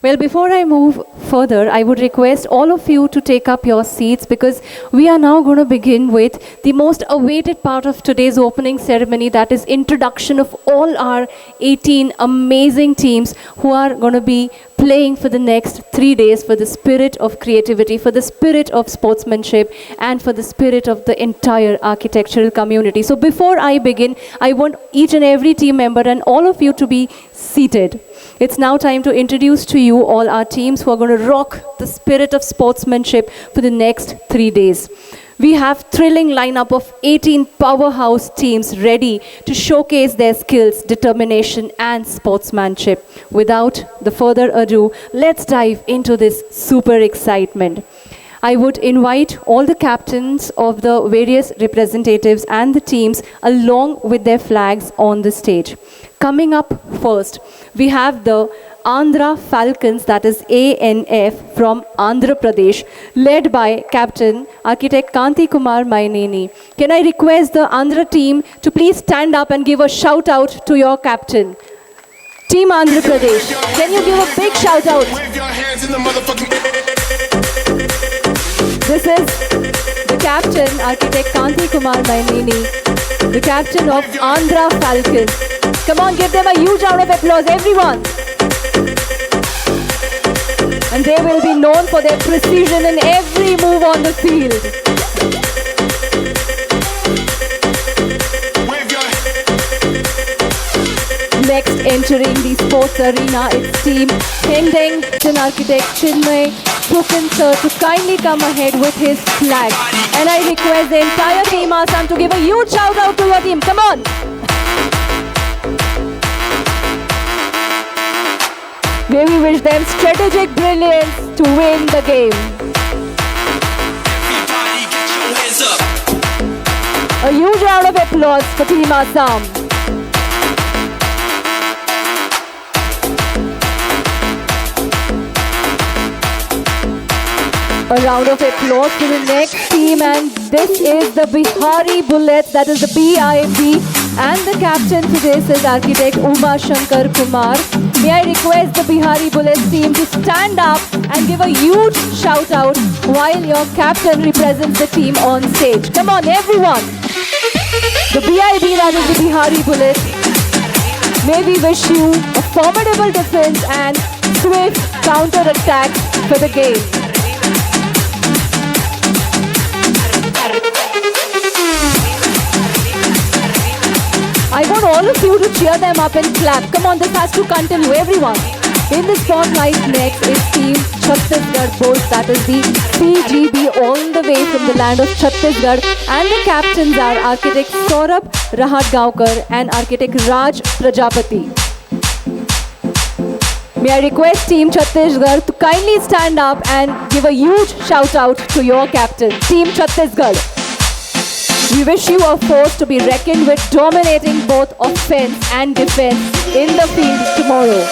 Well, before I move further, I would request all of you to take up your seats because we are now going to begin with the most awaited part of today's opening ceremony, that is introduction of all our 18 amazing teams who are going to be playing for the next 3 days for the spirit of creativity, for the spirit of sportsmanship, and for the spirit of the entire architectural community. So before I begin, I want each and every team member and all of you to be seated. It's now time to introduce to you all our teams who are going to rock the spirit of sportsmanship for the next 3 days. We have thrilling lineup of 18 powerhouse teams ready to showcase their skills, determination and sportsmanship. Without the further ado, let's dive into this super excitement. I would invite all the captains of the various representatives and the teams along with their flags on the stage. Coming up first, we have the Andhra Falcons, that is ANF from Andhra Pradesh, led by Captain Architect Kanti Kumar Maineni. Can I request the Andhra team to please stand up and give a shout out to your captain? Team Andhra Pradesh, can you give a big shout out? This is the captain, Architect Kanti Kumar Maineni, the captain of Andhra Falcons. Come on, give them a huge round of applause, everyone. And they will be known for their precision in every move on the field. Next, entering the sports arena, it's team Hendeng Architect Chinmay Pukan sir to kindly come ahead with his flag. And I request the entire team Assam to give a huge shout out to your team. Come on! May we wish them strategic brilliance to win the game. Everybody get your hands up. A huge round of applause for Team Assam. A round of applause to the next team, and this is the Bihari Bullets, that is the BIB, and the captain for this is Architect Uma Shankar Kumar. May I request the Bihari Bullets team to stand up and give a huge shout out while your captain represents the team on stage. Come on everyone! The BIB, that is the Bihari Bullets, may we wish you a formidable defense and swift counter-attack for the game. I want all of you to cheer them up and clap. Come on, this has to continue, everyone. In the spotlight next is Team Chhattisgarh Bulls, that is the PGB, all the way from the land of Chhattisgarh. And the captains are Architect Saurabh Rahatgaonkar and Architect Raj Prajapati. May I request Team Chhattisgarh to kindly stand up and give a huge shout out to your captain, Team Chhattisgarh. We wish you a force to be reckoned with, dominating both offense and defense in the field tomorrow.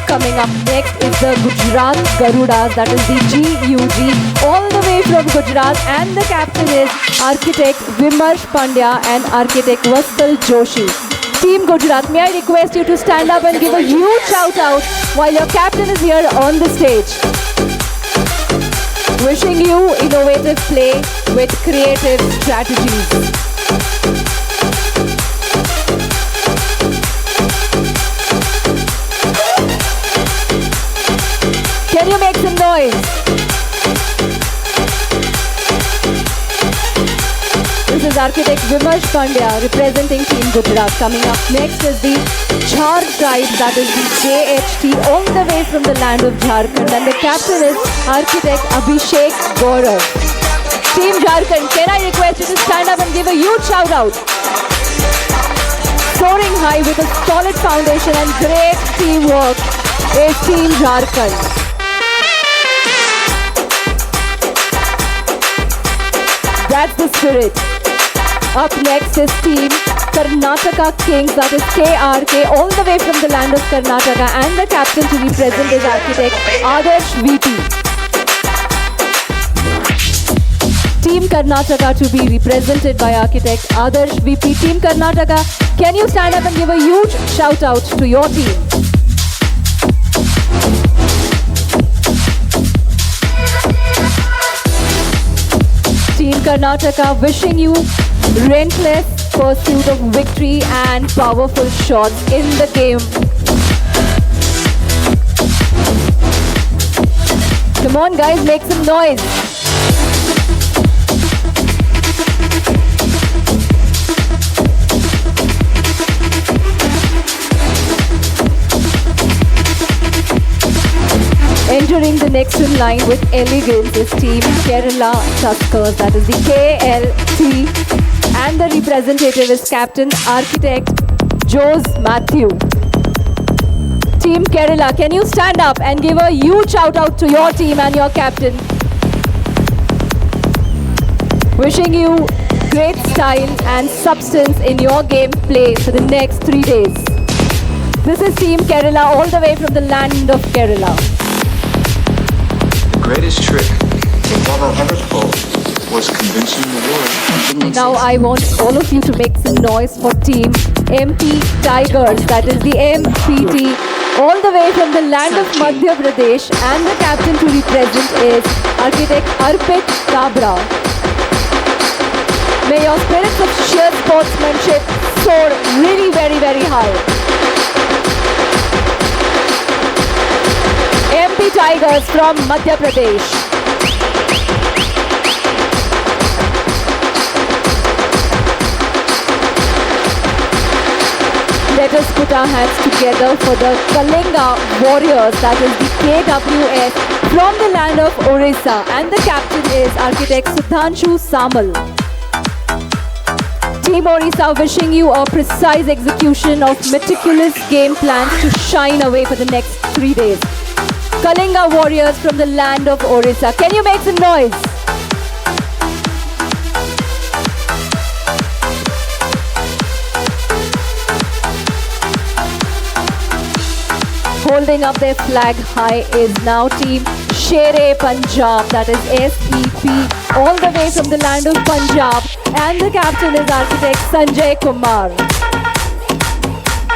Coming up next is the Gujarat Garudas, that is the GUG, all the way from Gujarat, and the captain is Architect Vimarsh Pandya and Architect Vatsal Joshi. Team Gujarat, may I request you to stand up and give a huge shout out while your captain is here on the stage. Wishing you innovative play with creative strategies. Can you make some noise? This is Architect Vimarsh Pandya representing Team Gujarat. Coming up next is the Jhar tribe, that is the JHT, all the way from the land of Jharkhand, and the captain is Architect Abhishek Gaurav. Team Jharkhand, can I request you to stand up and give a huge shout out? Soaring high with a solid foundation and great teamwork is Team Jharkhand. That's the spirit. Up next is Team Karnataka Kings, that is KRK, all the way from the land of Karnataka, and the captain to represent is Architect Adarsh VP. Team Karnataka to be represented by architect Adarsh VP. Team Karnataka, can you stand up and give a huge shout out to your team? Team Karnataka wishing you relentless pursuit of victory and powerful shots in the game. Come on guys, make some noise. Entering the next in line with elegance is Team Kerala Tuskers, that is the KLT, and the representative is Captain Architect Jose Matthew. Team Kerala, can you stand up and give a huge shout out to your team and your captain? Wishing you great style and substance in your gameplay for the next 3 days. This is Team Kerala all the way from the land of Kerala. The greatest trick the lover ever pulled was convincing the world. Now I want all of you to make some noise for Team MP Tigers, that is the MPT, all the way from the land of Madhya Pradesh, and the captain to represent is Architect Arpit Kabra. May your spirits of sheer sportsmanship soar really very high. MP Tigers from Madhya Pradesh. Let us put our hands together for the Kalinga Warriors, that is the KWS from the land of Orissa, and the captain is Architect Sudhanshu Samal. Team Orissa wishing you a precise execution of meticulous game plans to shine away for the next 3 days. Kalinga Warriors from the land of Orissa. Can you make some noise? Holding up their flag high is now Team Shere Punjab, that is SEP, all the way from the land of Punjab, and the captain is Architect Sanjay Kumar.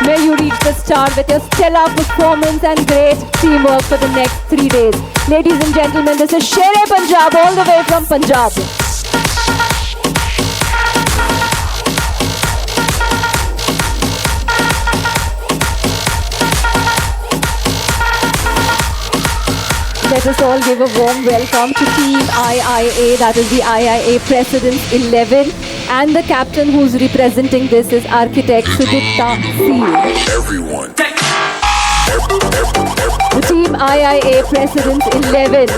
May you reach the star with your stellar performance and great teamwork for the next 3 days. Ladies and gentlemen, this is Shere Punjab all the way from Punjab. Let us all give a warm welcome to Team IIA, that is the IIA Presidents 11, and the captain who's representing this is Architect Sudipta C. Everyone. The Team IIA Presidents 11.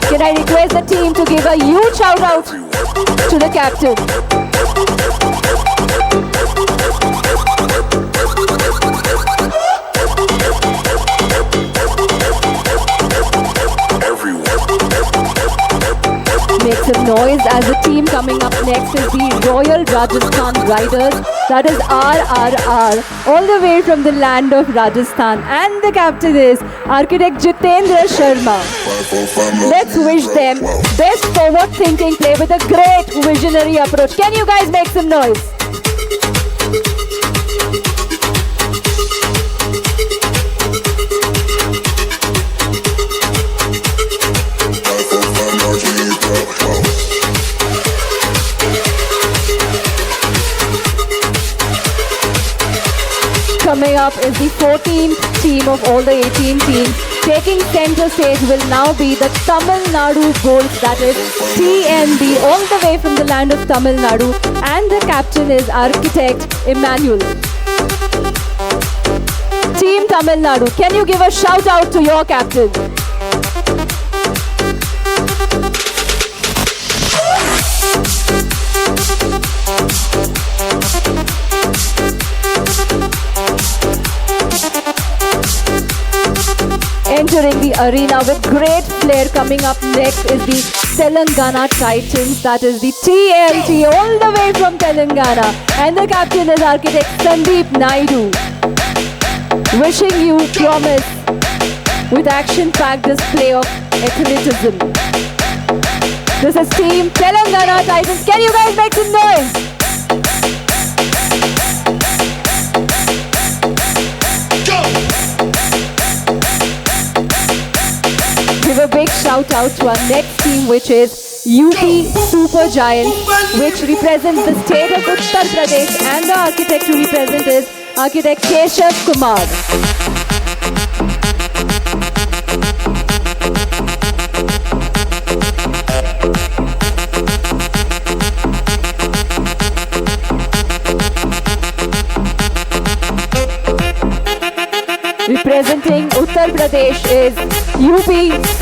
Can I request the team to give a huge shout out to the captain? Make some noise as the team coming up next is the Royal Rajasthan Riders, that is RRR, all the way from the land of Rajasthan, and the captain is Architect Jitendra Sharma. Let's wish them best forward thinking play with a great visionary approach. Can you guys make some noise? Coming up is the 14th team of all the 18 teams. Taking center stage will now be the Tamil Nadu Bulls, that is TNB, all the way from the land of Tamil Nadu, and the captain is Architect Emmanuel. Team Tamil Nadu, can you give a shout out to your captain? Entering the arena with great flair, coming up next is the Telangana Titans, that is the TLT, all the way from Telangana, and the captain is Architect Sandeep Naidu. Wishing you promise with action-packed display of athleticism. This is Team Telangana Titans. Can you guys make some noise? Go! Give a big shout out to our next team, which is UP Super Giants, which represents the state of Uttar Pradesh, and the architect to represent is architect Keshav Kumar. Representing Uttar Pradesh is UP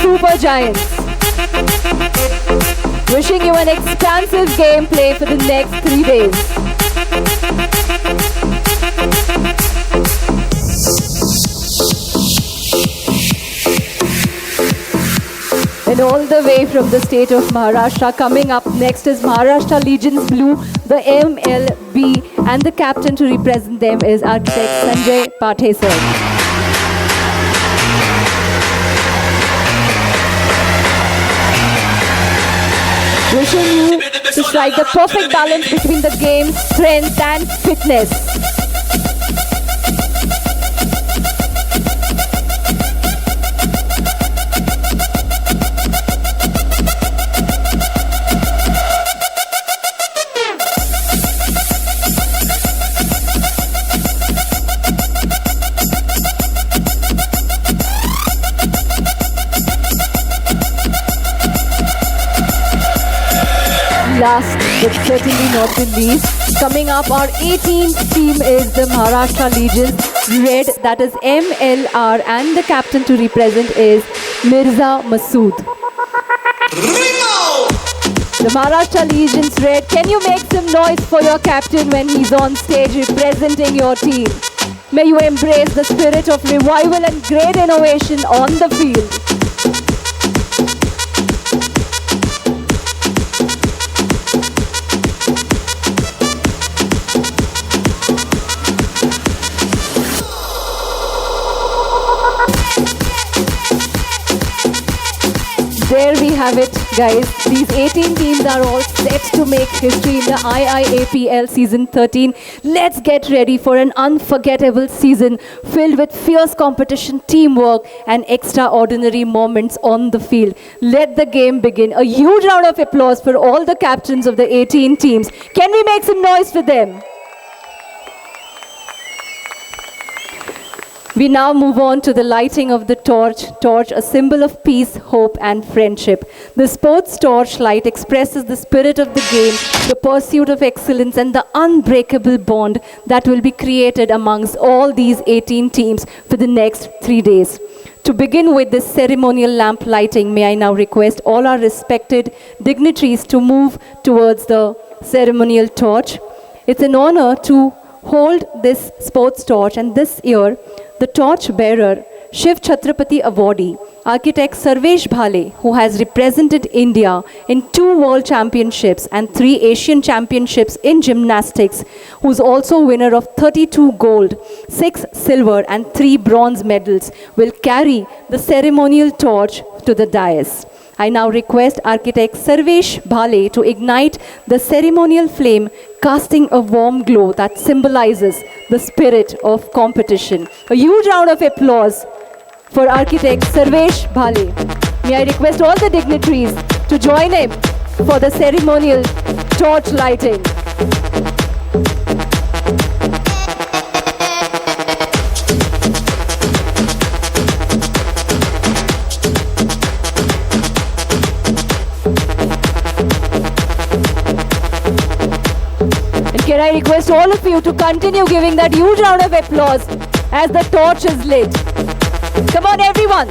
Super Giants. Wishing you an expansive gameplay for the next 3 days. And all the way from the state of Maharashtra, coming up next is Maharashtra Legions Blue, the MLB, and the captain to represent them is architect Sanjay Pathe sir. Wishing you to strike the perfect balance between the game, strength and fitness. Last but certainly not the least, coming up our 18th team is the Maharashtra Legions Red, that is MLR, and the captain to represent is Mirza Masood. Ringo! The Maharashtra Legions Red, can you make some noise for your captain when he's on stage representing your team? May you embrace the spirit of revival and great innovation on the field. There we have it, guys. These 18 teams are all set to make history in the IIAPL Season 13. Let's get ready for an unforgettable season filled with fierce competition, teamwork, and extraordinary moments on the field. Let the game begin. A huge round of applause for all the captains of the 18 teams. Can we make some noise for them? We now move on to the lighting of the torch, a symbol of peace, hope and friendship. The sports torch light expresses the spirit of the game, the pursuit of excellence and the unbreakable bond that will be created amongst all these 18 teams for the next 3 days. To begin with this ceremonial lamp lighting, may I now request all our respected dignitaries to move towards the ceremonial torch. It's an honor to hold this sports torch, and this year the torch bearer, Shiv Chhatrapati awardee, architect Sarvesh Bhale, who has represented India in 2 World Championships and 3 Asian Championships in gymnastics, who is also winner of 32 gold, 6 silver and 3 bronze medals, will carry the ceremonial torch to the dais. I now request architect Sarvesh Bhale to ignite the ceremonial flame, casting a warm glow that symbolizes the spirit of competition. A huge round of applause for architect Sarvesh Bhale. May I request all the dignitaries to join him for the ceremonial torch lighting. Can I request all of you to continue giving that huge round of applause as the torch is lit. Come on, everyone.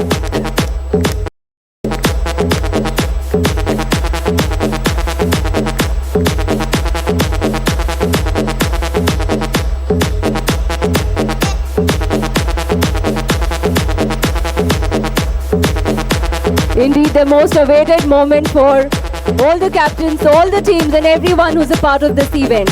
Indeed, the most awaited moment for all the captains, all the teams and everyone who's a part of this event.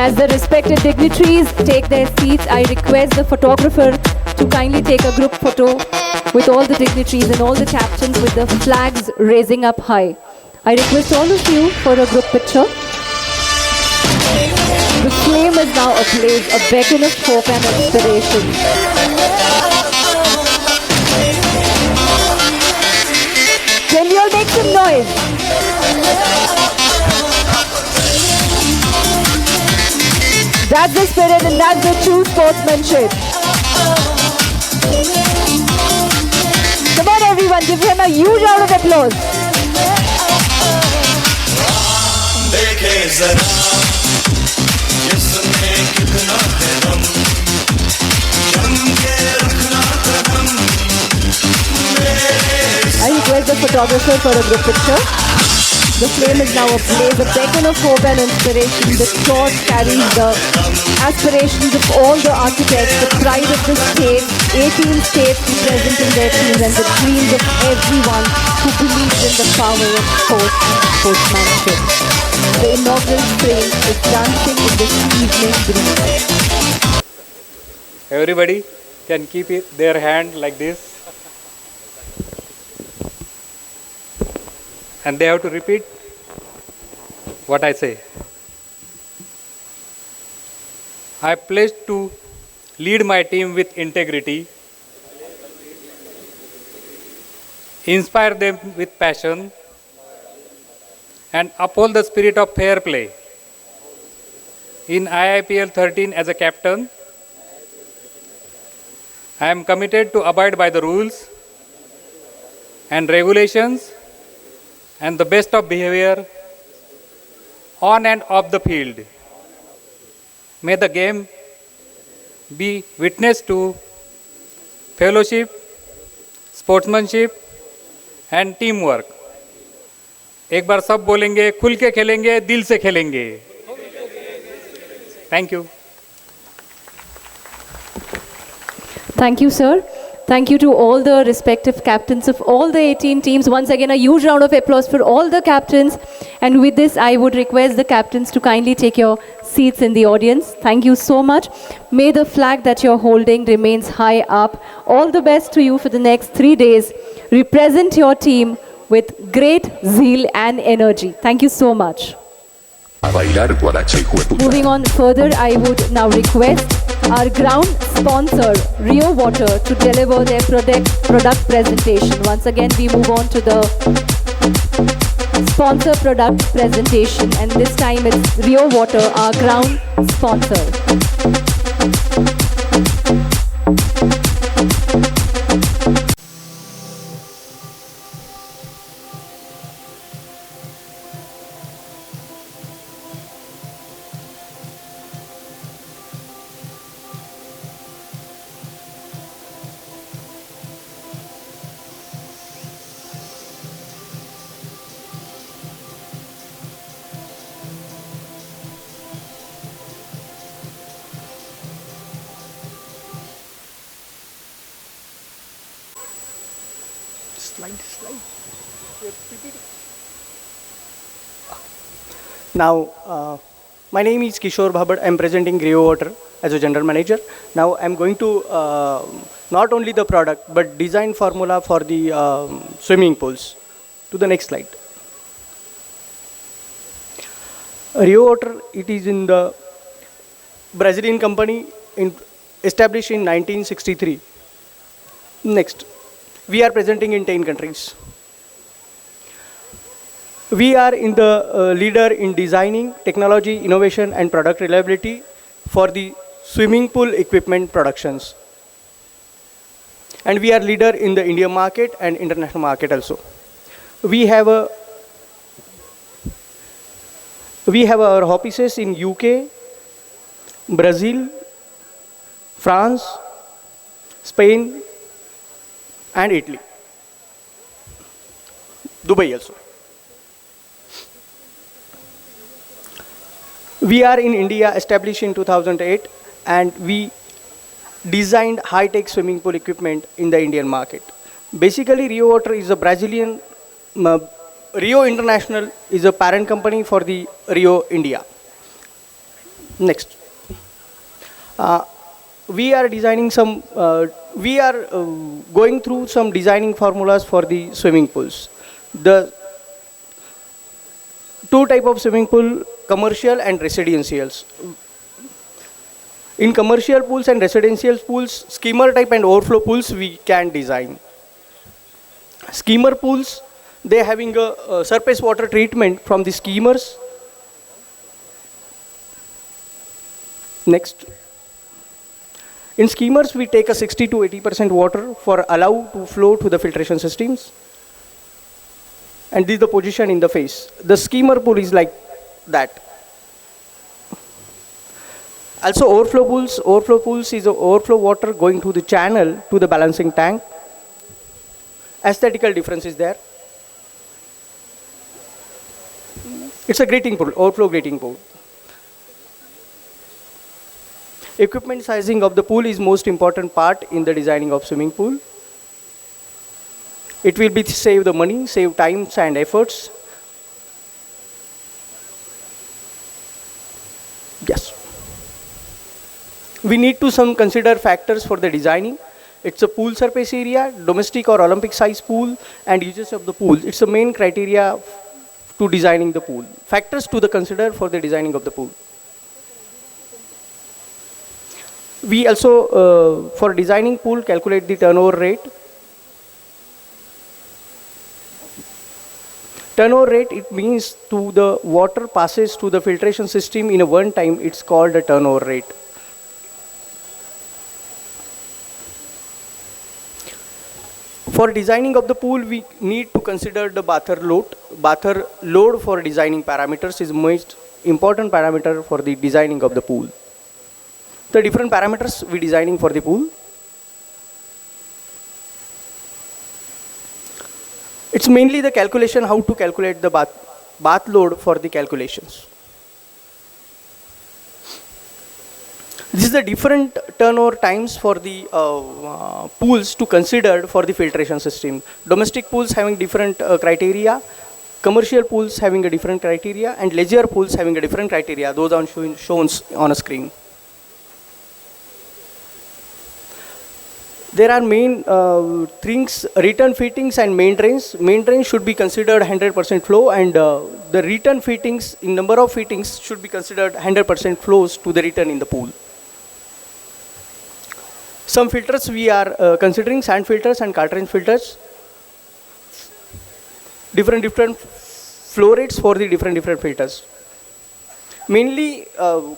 As the respected dignitaries take their seats, I request the photographer to kindly take a group photo with all the dignitaries and all the captains with the flags raising up high. I request all of you for a group picture. The flame is now ablaze, a beacon of hope and inspiration. Can we all make some noise? That's the spirit and that's the true sportsmanship. Come on everyone, give him a huge round of applause. देखे जरा जिसने कितना है दम जम के रखना कदम मेरे I request the photographer for a group picture. The flame is now ablaze, a beacon of hope and inspiration. The torch carries the aspirations of all the architects, the pride of the state, 18 states representing their teams, and the dreams of everyone who believes in the power of sport and sportsmanship. The inaugural frame is dancing in this evening breeze. Everybody can keep their hand like this. And they have to repeat what I say. I pledge to lead my team with integrity, inspire them with passion, and uphold the spirit of fair play. In IIPL 13 as a captain, I am committed to abide by the rules and regulations and the best of behavior on and off the field. May the game be witness to fellowship, sportsmanship and teamwork. एक बार सब बोलेंगे, खुल के खेलेंगे, दिल से खेलेंगे. Thank you. Thank you, sir. Thank you to all the respective captains of all the 18 teams. Once again, a huge round of applause for all the captains. And with this, I would request the captains to kindly take your seats in the audience. Thank you so much. May the flag that you're holding remains high up. All the best to you for the next 3 days. Represent your team with great zeal and energy. Thank you so much. A bailar guaracha, hijo de puta. Moving on further, I would now request our ground sponsor, Rio Water, to deliver their product presentation. Once again, we move on to the sponsor product presentation, and this time it's Rio Water, our ground sponsor. Now, my name is Kishore Bhabad. I'm presenting Rio Water as a general manager. Now, I'm going to not only the product but design formula for the swimming pools. To the next slide. Rio Water, it is in the Brazilian company established in 1963. Next, we are presenting in 10 countries. We are in the leader in designing, technology, innovation and product reliability for the swimming pool equipment productions. And we are leader in the Indian market and international market also. We have our offices in UK, Brazil, France, Spain and Italy. Dubai also. We are in India, established in 2008, and we designed high-tech swimming pool equipment in the Indian market. Basically, Rio Water is a Brazilian, Rio International is a parent company for the Rio India. Next. We are designing some, we are going through some designing formulas for the swimming pools. The two type of swimming pool, commercial and residentials. In commercial pools and residential pools, skimmer type and overflow pools we can design. Skimmer pools, they having a surface water treatment from the skimmers. Next. In skimmers, we take a 60 to 80% water for allow to flow to the filtration systems. And this is the position in the face. The skimmer pool is like that. Also overflow pools is overflow water going to the channel to the balancing tank. Aesthetical difference is there. It's a grating pool, overflow grating pool. Equipment sizing of the pool is most important part in the designing of swimming pool. It will be save the money, save times and efforts. Yes. We need to some consider factors for the designing. It's a pool surface area, domestic or Olympic size pool, and uses of the pool. It's the main criteria to designing the pool. Factors to the consider for the designing of the pool. We also, for designing pool, calculate the turnover rate. Turnover rate, it means to the water passes to the filtration system in a one time, it's called a turnover rate. For designing of the pool, we need to consider the bather load. Bather load for designing parameters is most important parameter for the designing of the pool. The different parameters we designing for the pool. It's mainly the calculation, how to calculate the bath load for the calculations. This is the different turnover times for the pools to consider for the filtration system. Domestic pools having different criteria, commercial pools having a different criteria, and leisure pools having a different criteria. Those are shown on a screen. There are main things, return fittings and main drains. Main drains should be considered 100% flow, and the return fittings, in number of fittings, should be considered 100% flows to the return in the pool. Some filters we are considering, sand filters and cartridge filters. Different flow rates for the different filters. Mainly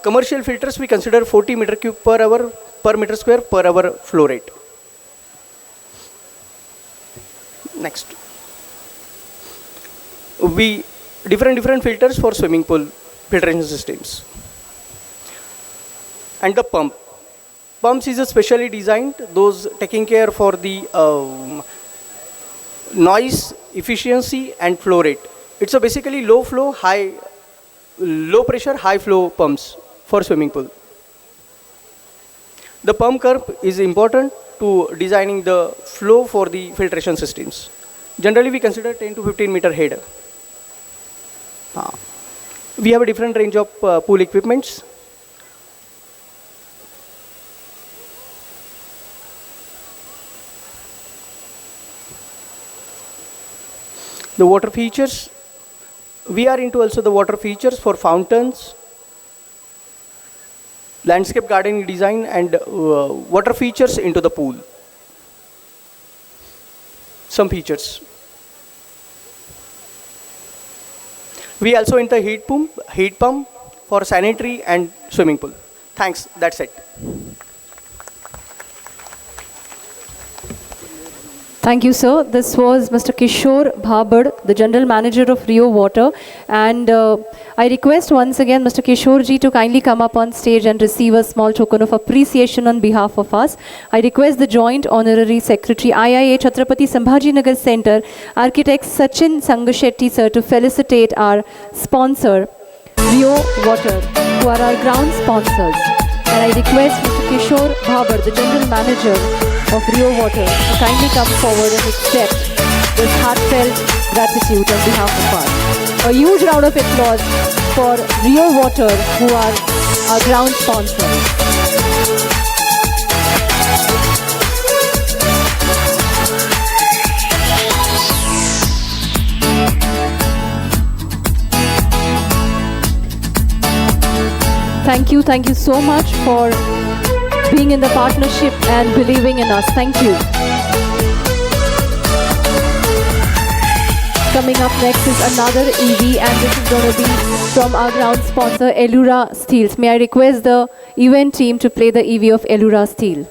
commercial filters we consider 40 meter cube per hour per meter square per hour flow rate. Next. We different filters for swimming pool filtration systems. And the pump. Pumps is specially designed, those taking care for the noise, efficiency and flow rate. It's a basically low pressure, high flow pumps for swimming pool. The pump curve is important to designing the flow for the filtration systems. Generally we consider 10 to 15 meter head. We have a different range of pool equipments. The water features, we are into also the water features for fountains, landscape gardening design and water features into the pool. Some features. We also into heat pump for sanitary and swimming pool. Thanks, that's it. Thank you, sir. This was Mr. Kishore Bhabad, the General Manager of Rio Water. And I request once again Mr. Kishore ji to kindly come up on stage and receive a small token of appreciation on behalf of us. I request the Joint Honorary Secretary, IIA Chhatrapati Sambhaji Nagar Center, Architect Sachin Sangashetty sir, to felicitate our sponsor, Rio Water, who are our ground sponsors. And I request Mr. Kishore Bhabad, the General Manager of Rio Water, to kindly come forward and accept this heartfelt gratitude on behalf of us. A huge round of applause for Rio Water, who are our ground sponsors. Thank you so much for being in the partnership and believing in us. Thank you. Coming up next is another EV, and this is going to be from our ground sponsor, Elura Steels. May I request the event team to play the EV of Elura Steel.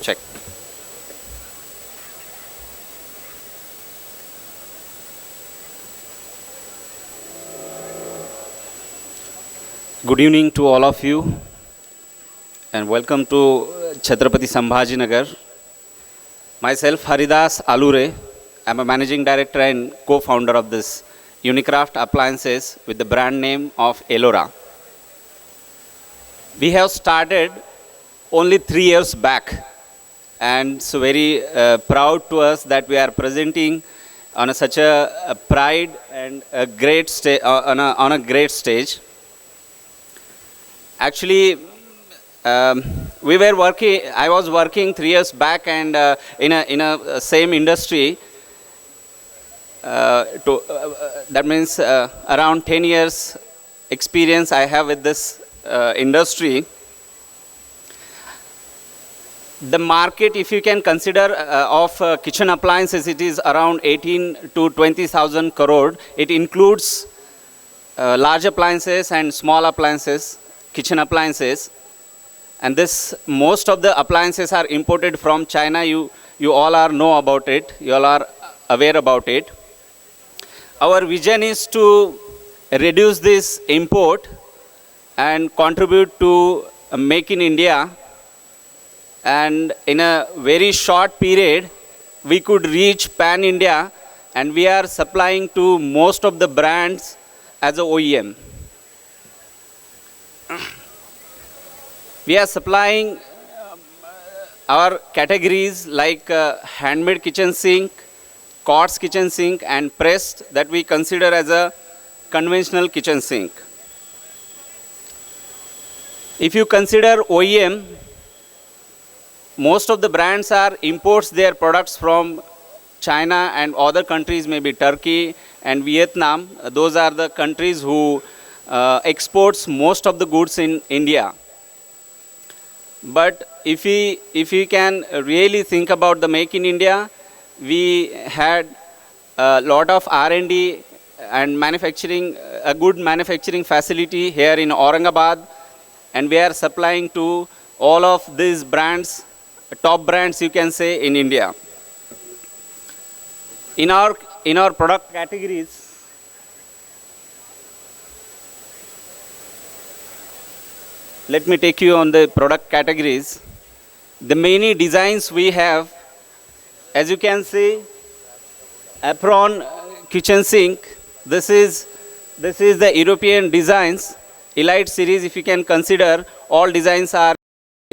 Check. Good evening to all of you and welcome to Chhatrapati Sambhajinagar. Myself Haridas Alure. I am a managing director and co-founder of this Unicraft Appliances with the brand name of Elora. We have started only 3 years back, and it's very proud to us that we are presenting on such a pride and a great on a great stage. Actually, I was working 3 years back and in a same industry. That means around 10 years experience I have with this industry. The market, if you can consider of kitchen appliances, it is around 18 to 20,000 crore. It includes large appliances and small appliances, kitchen appliances. And this, most of the appliances are imported from China. You all know about it. You all are aware about it. Our vision is to reduce this import and contribute to Make in India. And in a very short period, we could reach pan-India, and we are supplying to most of the brands as a OEM. We are supplying our categories like handmade kitchen sink, quartz kitchen sink, and pressed that we consider as a conventional kitchen sink. If you consider OEM, most of the brands are imports their products from China and other countries, maybe Turkey and Vietnam. Those are the countries who exports most of the goods in India. But if we can really think about the Make in India, we had a lot of R&D and manufacturing, a good manufacturing facility here in Aurangabad, and we are supplying to all of these brands, top brands you can say in India. In our product categories, let me take you on the product categories. The many designs we have, as you can see, apron kitchen sink. This is the European designs, Elite series. If you can consider, all designs are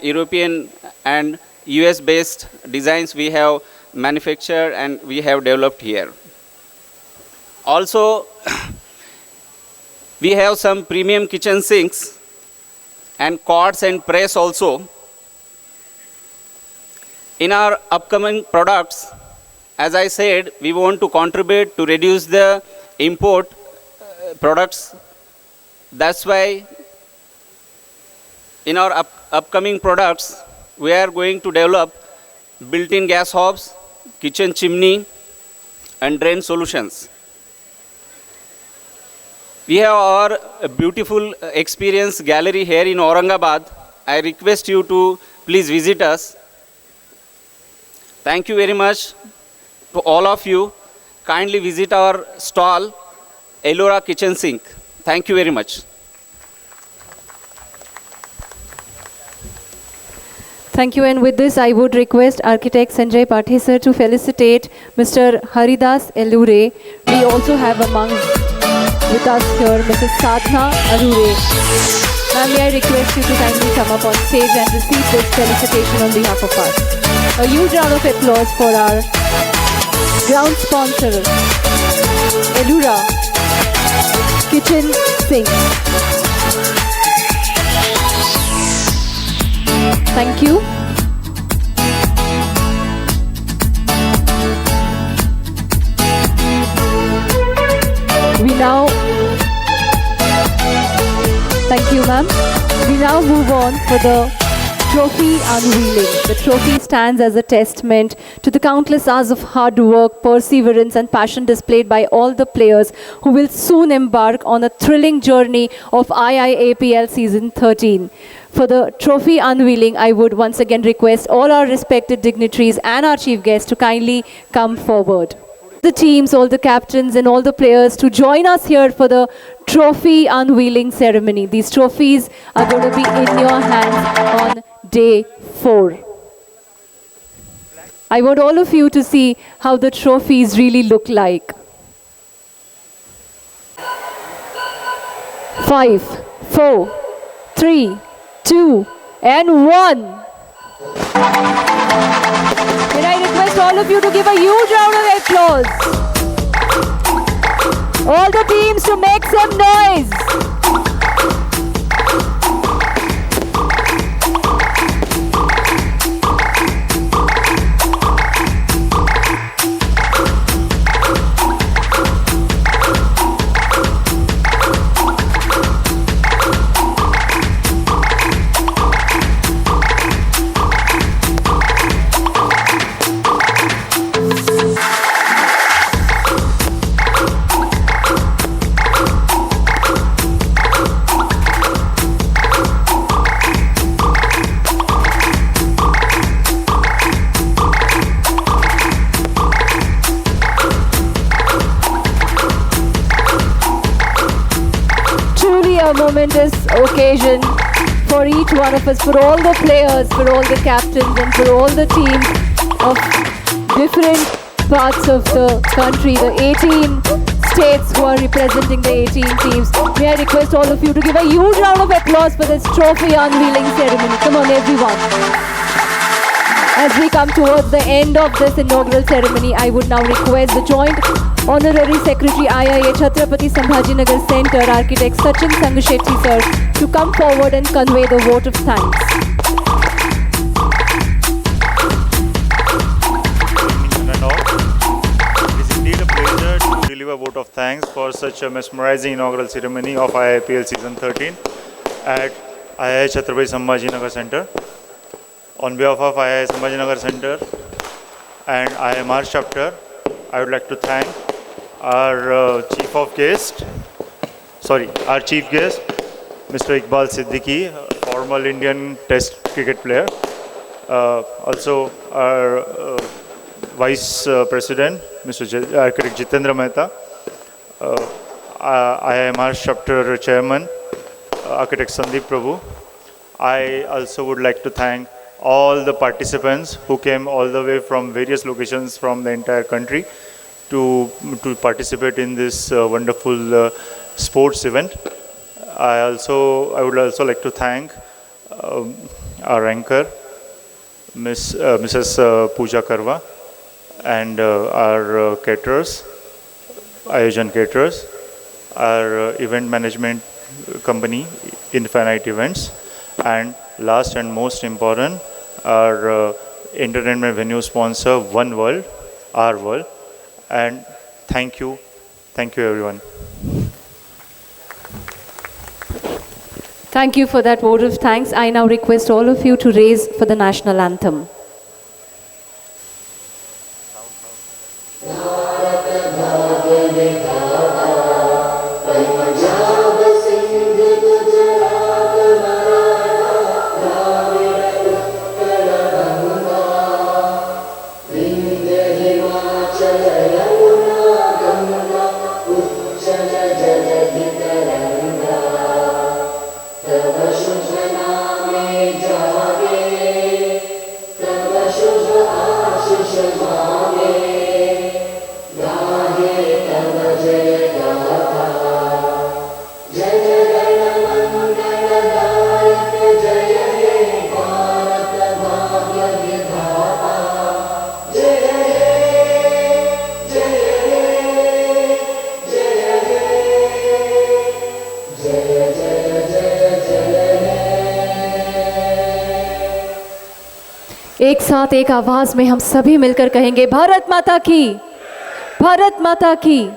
European and US based designs we have manufactured and we have developed here. Also, we have some premium kitchen sinks and quartz and press also. In our upcoming products, as I said, we want to contribute to reduce the import products. That's why in our upcoming products, we are going to develop built-in gas hobs, kitchen chimney, and drain solutions. We have our beautiful experience gallery here in Aurangabad. I request you to please visit us. Thank you very much to all of you. Kindly visit our stall, Ellora Kitchen Sink. Thank you very much. Thank you, and with this I would request architect Sanjay Pathe sir to felicitate Mr. Haridas Ellure. We also have among with us here Mrs. Sadhna Arure. Ma'am, may I request you to kindly come up on stage and receive this felicitation on behalf of us. A huge round of applause for our ground sponsor, Ellura Kitchen Sink. Thank you. Thank you, ma'am. We now move on for the trophy unveiling. The trophy stands as a testament to the countless hours of hard work, perseverance and passion displayed by all the players who will soon embark on a thrilling journey of IIAPL Season 13. For the trophy unveiling, I would once again request all our respected dignitaries and our chief guests to kindly come forward. The teams, all the captains and all the players to join us here for the trophy unveiling ceremony. These trophies are going to be in your hands on day 4. I want all of you to see how the trophies really look like. 5, 4, 3, 2, and 1. Can I request all of you to give a huge round of applause? All the teams to make some noise. A momentous occasion for each one of us, for all the players, for all the captains and for all the teams of different parts of the country, the 18 states who are representing the 18 teams. May I request all of you to give a huge round of applause for this trophy unveiling ceremony. Come on, everyone. As we come towards the end of this inaugural ceremony, I would now request the Joint Honorary Secretary IIA Chhatrapati Sambhajinagar Center, Architect Sachin Sangashetty sir, to come forward and convey the vote of thanks. And all. It is indeed a pleasure to deliver a vote of thanks for such a mesmerizing inaugural ceremony of IIPL Season 13 at IIA Chhatrapati Sambhajinagar Center. On behalf of IIA Sambhajinagar Center and IMR chapter, I would like to thank our chief guest, Mr. Iqbal Siddiqui, former Indian Test cricket player. Also our Vice President, Mr. Architect Jitendra Mehta, IMR chapter Chairman, Architect Sandeep Prabhu. I also would like to thank all the participants who came all the way from various locations from the entire country to participate in this wonderful sports event. I would also like to thank our anchor, Mrs. Pooja Karwa, and our caterers, Ayojan Caterers, our event management company, Infinite Events, and last and most important, our entertainment venue sponsor, One World, Our World. And thank you everyone. Thank you for that vote of thanks. I now request all of you to raise for the national anthem. एक साथ एक आवाज में हम सभी मिलकर कहेंगे, भारत माता की, भारत माता की।